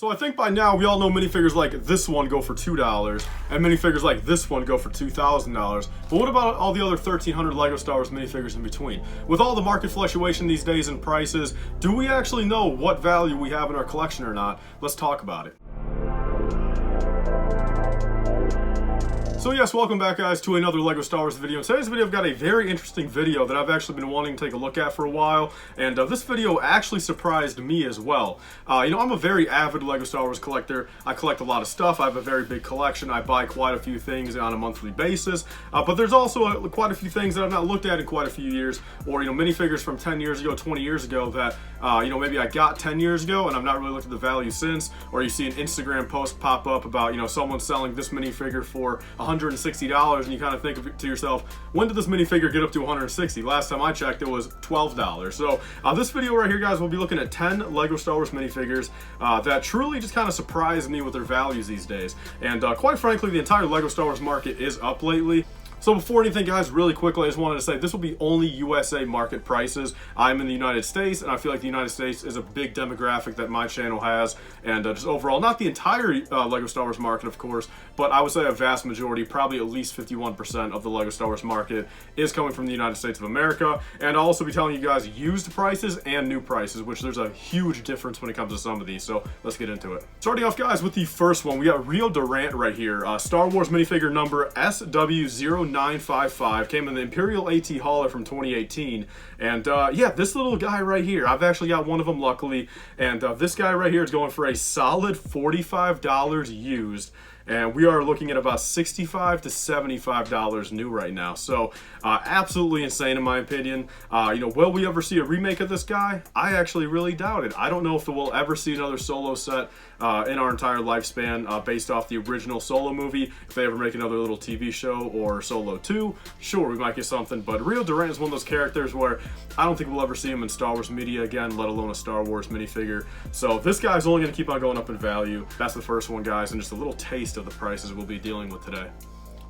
So I think by now we all know minifigures like this one go for $2 and minifigures like this one go for $2,000. But what about all the other 1,300 LEGO Star Wars minifigures in between? With all the market fluctuation these days in prices, do we actually know what value we have in our collection or not? Let's talk about it. So yes, welcome back guys to another LEGO Star Wars video. In today's video I've got a very interesting video that I've actually been wanting to take a look at for a while, and this video actually surprised me as well. You know, I'm a very avid LEGO Star Wars collector. I collect a lot of stuff. I have a very big collection. I buy quite a few things on a monthly basis, but there's also quite a few things that I've not looked at in quite a few years, or, you know, minifigures from 10 years ago, 20 years ago that, you know, maybe I got 10 years ago and I've not really looked at the value since, or you see an Instagram post pop up about, you know, someone selling this minifigure for $160, and you kind of think to yourself, when did this minifigure get up to $160? Last time I checked, it was $12. So this video right here, guys, we'll be looking at 10 LEGO Star Wars minifigures that truly just kind of surprised me with their values these days. And quite frankly, the entire LEGO Star Wars market is up lately. So before anything, guys, really quickly, I just wanted to say this will be only USA market prices. I'm in the United States, and I feel like the United States is a big demographic that my channel has, and just overall, not the entire LEGO Star Wars market, of course, but I would say a vast majority, probably at least 51% of the LEGO Star Wars market is coming from the United States of America. And I'll also be telling you guys used prices and new prices, which there's a huge difference when it comes to some of these, so let's get into it. Starting off, guys, with the first one, we got Durant right here. Star Wars minifigure number SW0955, came in the Imperial AT Hauler from 2018, and yeah, this little guy right here, I've actually got one of them luckily, and this guy right here is going for a solid $45 used, and we are looking at about $65 to $75 new right now. So absolutely insane in my opinion. You know, will we ever see a remake of this guy? I actually really doubt it. I don't know if we'll ever see another Solo set in our entire lifespan based off the original Solo movie. If they ever make another little TV show or Solo 2, sure, we might get something. But Durant is one of those characters where I don't think we'll ever see him in Star Wars media again, let alone a Star Wars minifigure. So this guy's only going to keep on going up in value. That's the first one, guys, and just a little taste of the prices we'll be dealing with today.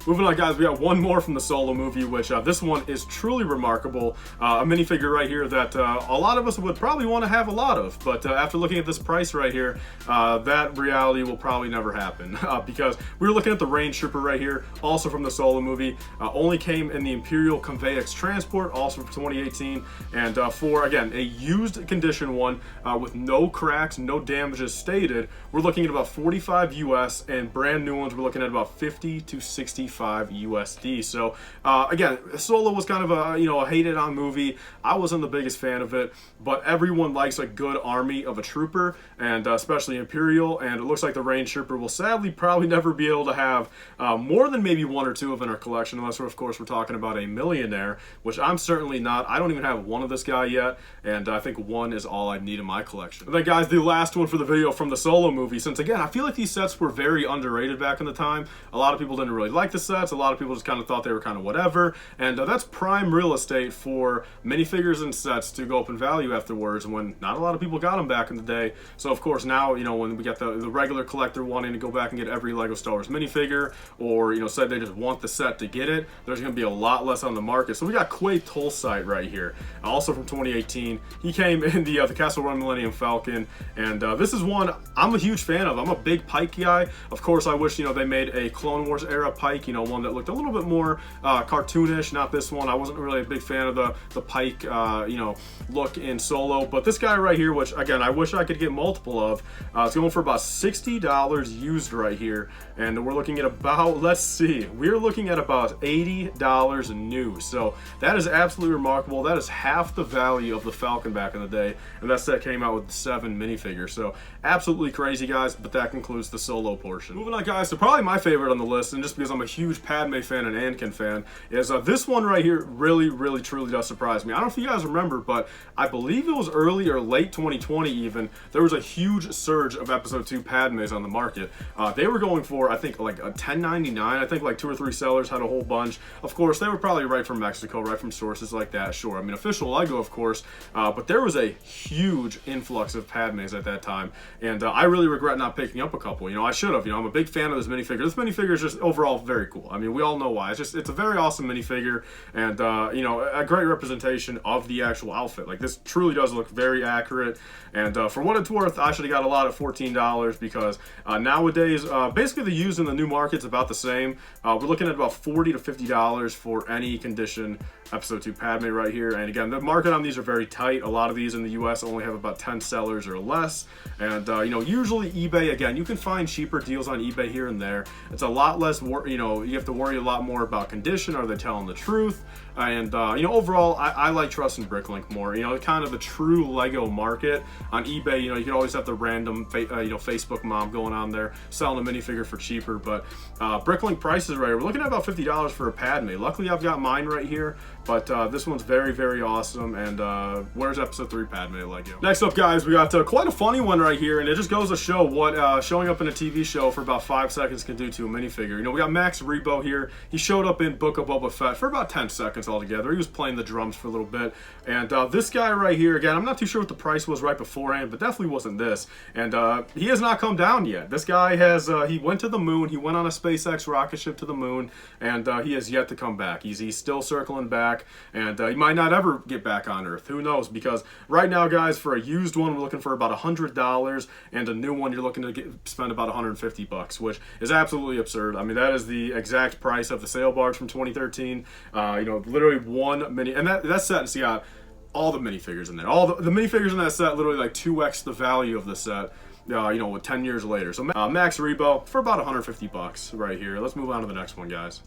Moving on, guys, we got one more from the Solo movie, which this one is truly remarkable. A minifigure right here that a lot of us would probably want to have a lot of, but after looking at this price right here, that reality will probably never happen because we were looking at the Range Trooper right here, also from the Solo movie. Only came in the Imperial Convex Transport, also from 2018, and for, again, a used condition one with no cracks, no damages stated, we're looking at about 45 US, and brand new ones we're looking at about 50 to 65 USD. So again, Solo was kind of a, you know, a hated on movie. I wasn't the biggest fan of it, but everyone likes a good army of a trooper, and especially Imperial, and it looks like the Range Trooper will sadly probably never be able to have more than maybe one or two of in our collection, unless of course we're talking about a millionaire, which I'm certainly not. I don't even have one of this guy yet, and I think one is all I need in my collection. And then, guys, the last one for the video from the Solo movie, since again, I feel like these sets were very underrated back in the time. A lot of people didn't really like the sets. A lot of people just kind of thought they were kind of whatever, and that's prime real estate for minifigures and sets to go up in value afterwards, when not a lot of people got them back in the day. So of course now, you know, when we get the regular collector wanting to go back and get every LEGO Star Wars minifigure, or, you know, said they just want the set to get it, there's going to be a lot less on the market. So we got Quay tolsite right here, also from 2018. He came in the Castle Run Millennium Falcon, and this is one I'm a huge fan of. I'm a big Pike guy. Of course, I wish, you know, they made a Clone Wars era Pike, you know, one that looked a little bit more cartoonish. Not this one. I wasn't really a big fan of the Pike, you know, look in Solo. But this guy right here, which again I wish I could get multiple of, it's going for about $60 used right here, and we're looking at about, let's see, we're looking at about $80 new. So that is absolutely remarkable. That is half the value of the Falcon back in the day, and that set came out with 7 minifigures. So absolutely crazy, guys. But that concludes the Solo portion. Moving on, guys, to probably my favorite on the list, and just because I'm a huge Padme fan and Anakin fan, is this one right here really truly does surprise me. I don't know if you guys remember, but I believe it was early or late 2020 even, there was a huge surge of episode 2 Padmes on the market. They were going for, I think, like a $10.99. I think like 2 or 3 sellers had a whole bunch. Of course, they were probably right from Mexico, right from sources like that, sure. I mean, official LEGO, of course, but there was a huge influx of Padmes at that time, and I really regret not picking up a couple. You know, I should have. You know, I'm a big fan of this minifigure. This minifigure is just overall very cool. I mean, we all know why. It's a very awesome minifigure, and you know, a great representation of the actual outfit. Like, this truly does look very accurate, and for what it's worth, I should have got a lot at $14 because nowadays, basically the used and the new market's about the same. We're looking at about $40 to $50 for any condition Episode 2 Padme right here. And again, the market on these are very tight. A lot of these in the US only have about 10 sellers or less. And you know, usually eBay, again, you can find cheaper deals on eBay here and there. It's a lot less, you know, you have to worry a lot more about condition. Are they telling the truth? And you know, overall, I like trusting Bricklink more. You know, kind of the true Lego market on eBay. You know, you can always have the random you know, Facebook mom going on there selling a minifigure for cheaper. But Bricklink prices right here, we're looking at about $50 for a Padme. Luckily, I've got mine right here. But this one's very, very awesome. And where's Episode 3 Padme Lego? Next up, guys, we got quite a funny one right here, and it just goes to show what showing up in a TV show for about 5 seconds can do to a minifigure. You know, we got Max Rebo here. He showed up in Book of Boba Fett for about 10 seconds altogether. He was playing the drums for a little bit. And this guy right here, again, I'm not too sure what the price was right beforehand, but definitely wasn't this. And he has not come down yet. This guy has, he went to the moon. He went on a SpaceX rocket ship to the moon, and he has yet to come back. He's still circling back, and he might not ever get back on Earth. Who knows? Because right now, guys, for a used one, we're looking for about $100, and a new one, you're looking to spend about $150, which is absolutely absurd. I mean, that is the exact price of the sail barge from 2013. You know, literally one mini, and that set has got all the minifigures in there. All the minifigures in that set, literally like 2x the value of the set. You know, 10 years later. So Max Rebo for about $150 right here. Let's move on to the next one, guys.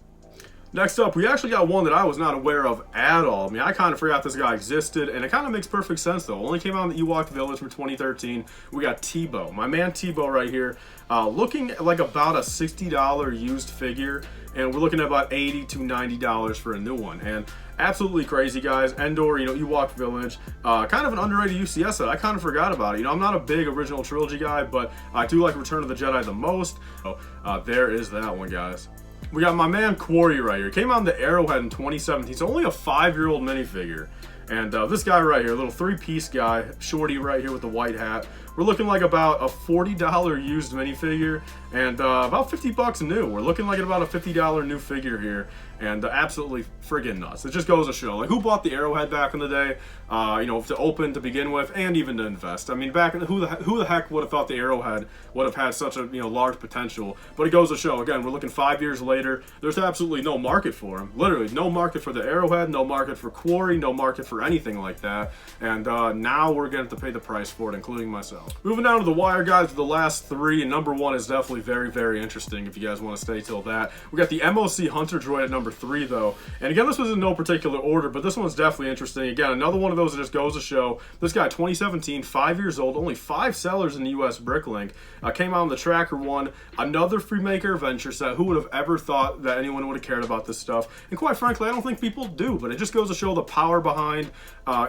Next up, we actually got one that I was not aware of at all. I mean, I kind of forgot this guy existed, and it kind of makes perfect sense, though. Only came out in the Ewok Village from 2013. We got Tebow, my man Tebow right here, looking like about a $60 used figure, and we're looking at about $80 to $90 for a new one. And absolutely crazy, guys. Endor, you know, Ewok Village, kind of an underrated UCS set. I kind of forgot about it. You know, I'm not a big original trilogy guy, but I do like Return of the Jedi the most. So there is that one, guys. We got my man Quarry right here. Came out in the Arrowhead in 2017. It's only a 5-year-old minifigure. And this guy right here, little 3-piece guy, shorty right here with the white hat. We're looking like about a $40 used minifigure and about $50 new. We're looking like about a $50 new figure here, and absolutely friggin' nuts. It just goes to show, like, who bought the Arrowhead back in the day? You know, to open to begin with, and even to invest. I mean, back in, who the heck would have thought the Arrowhead would have had such a, you know, large potential? But it goes to show, again, we're looking 5 years later. There's absolutely no market for him. Literally, no market for the Arrowhead, no market for Quarry, no market for anything like that. And now we're going to pay the price for it, including myself. Moving down to the wire, guys, the last three, and number one is definitely very, very interesting if you guys want to stay till that. We got the MOC Hunter Droid at number 3, though. And again, this was in no particular order, but this one's definitely interesting. Again, another one of those that just goes to show, this guy, 2017, 5 years old, only 5 sellers in the US Bricklink, came out on the Tracker one, another Freemaker Adventure set. Who would have ever thought that anyone would have cared about this stuff? And quite frankly, I don't think people do, but it just goes to show the power behind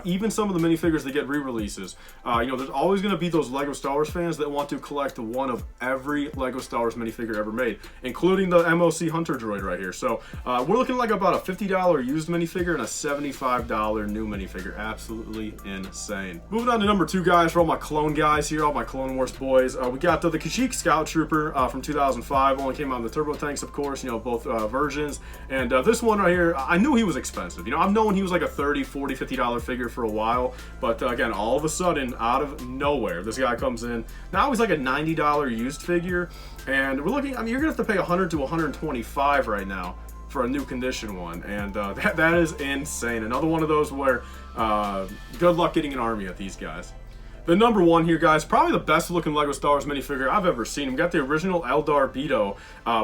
even some of the minifigures that get re-releases. You know, there's always going to be those Lego Star Wars fans that want to collect one of every Lego Star Wars minifigure ever made, including the MOC Hunter Droid right here. So we're looking like about a $50 used minifigure and a $75 new minifigure. Absolutely insane. Moving on to number 2, guys, for all my clone guys here, all my Clone Wars boys. We got the Kashyyyk Scout Trooper from 2005. Only came out in the turbo tanks, of course, you know, both versions. And this one right here, I knew he was expensive. You know, I've known he was like a $30, $40, $50 figure for a while, but again, all of a sudden, out of nowhere, this guy comes in. Now he's like a $90 used figure, and we're looking, I mean, you're gonna have to pay $100 to $125 right now for a new condition one, and that is insane. Another one of those where good luck getting an army of these guys. The number 1 here, guys, probably the best looking Lego Star Wars minifigure I've ever seen. We got the original Eldar beto,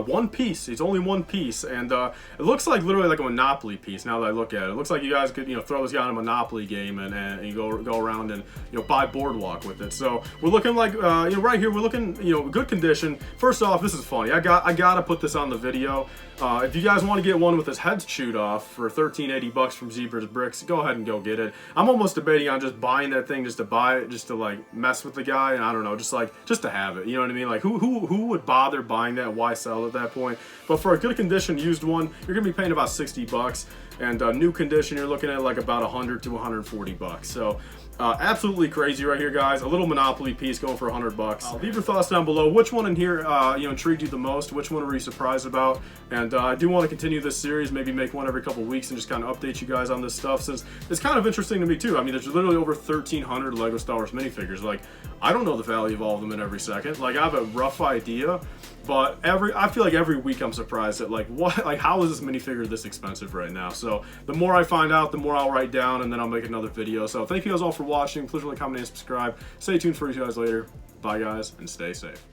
one piece. It's only one piece, and it looks like literally like a Monopoly piece. Now that I look at it, it looks like you guys could, you know, throw this guy in a Monopoly game and you go around and, you know, buy Boardwalk with it. So we're looking like, you know, right here we're looking, you know, good condition. First off, this is funny. I gotta put this on the video. If you guys want to get one with his head chewed off for $13.80 from LIFEBrickS, go ahead and go get it. I'm almost debating on just buying that thing just to buy it, just to like mess with the guy, and I don't know, just to have it. You know what I mean? Like who would bother buying that? Why sell at that point? But for a good condition used one, you're gonna be paying about $60, and new condition you're looking at like about $100 to $140. So Absolutely crazy right here, guys. A little Monopoly piece going for $100. Leave your thoughts down below. Which one in here, intrigued you the most? Which one were you surprised about? And I do want to continue this series, maybe make one every couple weeks and just kind of update you guys on this stuff, since it's kind of interesting to me too. I mean, there's literally over 1,300 Lego Star Wars minifigures. Like, I don't know the value of all of them in every second. Like, I have a rough idea, but I feel like every week I'm surprised at how is this minifigure this expensive right now? So the more I find out, the more I'll write down, and then I'll make another video. So thank you guys all for watching. Please like, comment, and subscribe. Stay tuned for you guys later. Bye guys, and stay safe.